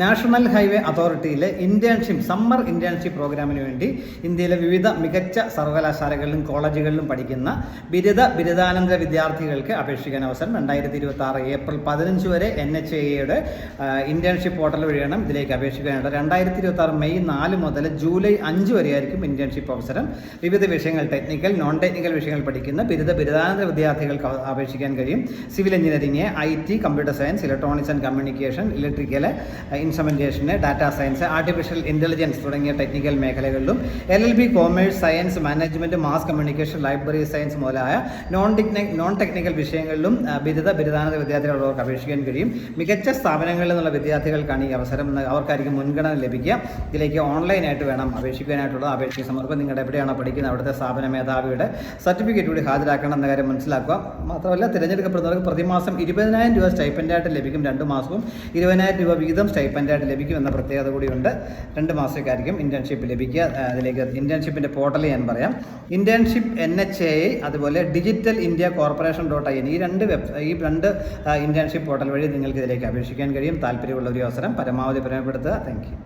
National highway അതോറിറ്റിയിലെ summer internship പ്രോഗ്രാമിന് വേണ്ടി ഇന്ത്യയിലെ വിവിധ മികച്ച സർവകലാശാലകളിലും കോളേജുകളിലും പഠിക്കുന്ന ബിരുദാനന്തര വിദ്യാർത്ഥികൾക്ക് അപേക്ഷിക്കാൻ അവസരം 2026 ഏപ്രിൽ 15 വരെ NHAIയുടെ ഇന്റേൺഷിപ്പ് പോർട്ടൽ വഴിയാണ് ഇതിലേക്ക് അപേക്ഷിക്കാനുള്ളത്. 2026 മെയ് 4 മുതൽ ജൂലൈ 5 വരെയായിരിക്കും ഇന്റേൺഷിപ്പ് അവസരം. വിവിധ വിഷയങ്ങൾ, ടെക്നിക്കൽ, നോൺ ടെക്നിക്കൽ വിഷയങ്ങൾ പഠിക്കുന്ന ബിരുദാനന്തര വിദ്യാർത്ഥികൾക്ക് അപേക്ഷിക്കാൻ കഴിയും. Civil engineering, IT, computer science, electronics and communication, electrical, ഇൻസ്ട്രുമെന്റേഷന്, ഡാറ്റാ സയൻസ്, ആർട്ടിഫിഷ്യൽ ഇന്റലിജൻസ് തുടങ്ങിയ ടെക്നിക്കൽ മേഖലകളിലും LLB, commerce, science, management, mass communication, library science മുതലായ നോൺ ടെക്നിക്കൽ വിഷയങ്ങളിലും ബിരുദാനന്തര വിദ്യാർത്ഥികളവർക്ക് അപേക്ഷിക്കാൻ കഴിയും. മികച്ച സ്ഥാപനങ്ങളിൽ നിന്നുള്ള വിദ്യാർത്ഥികൾക്കാണ് ഈ അവസരം. അവർക്കായിരിക്കും മുൻഗണന ലഭിക്കുക. ഇതിലേക്ക് ഓൺലൈനായിട്ട് വേണം അപേക്ഷിക്കാനായിട്ടുള്ളത്. അപേക്ഷ സമർപ്പണം നിങ്ങളുടെ എവിടെയാണോ പഠിക്കുന്നത് അവിടുത്തെ സ്ഥാപന മേധാവിയുടെ സർട്ടിഫിക്കറ്റ് കൂടി ഹാജരാക്കണം എന്ന കാര്യം മനസ്സിലാക്കുക. മാത്രമല്ല, തിരഞ്ഞെടുക്കപ്പെടുന്നവർക്ക് പ്രതിമാസം 20,000 രൂപ സ്റ്റൈപ്പൻഡായിട്ട് ലഭിക്കും. 2 മാസവും 20,000 രൂപ വീതം സ്റ്റൈപ്പൻഡായിട്ട് ലഭിക്കും എന്ന പ്രത്യേകത കൂടിയുണ്ട്. 2 മാസത്തേക്കായിരിക്കും ഇന്റേൺഷിപ്പ് ലഭിക്കുക. അതിലേക്ക് ഇന്റേൺഷിപ്പിന്റെ പോർട്ടൽ ഞാൻ പറയാം. ഇന്റേൺഷിപ്പ് NHAI, അതുപോലെ ഡിജിറ്റൽ ഇന്ത്യ corporation.in, ഈ രണ്ട് ഇന്റേൺഷിപ്പ് പോർട്ടൽ വഴി നിങ്ങൾക്ക് ഇതിലേക്ക് അപേക്ഷിക്കാൻ കഴിയും. താല്പര്യമുള്ള ഒരു അവസരം പരമാവധി പ്രയോജനപ്പെടുത്തുക. Thank you.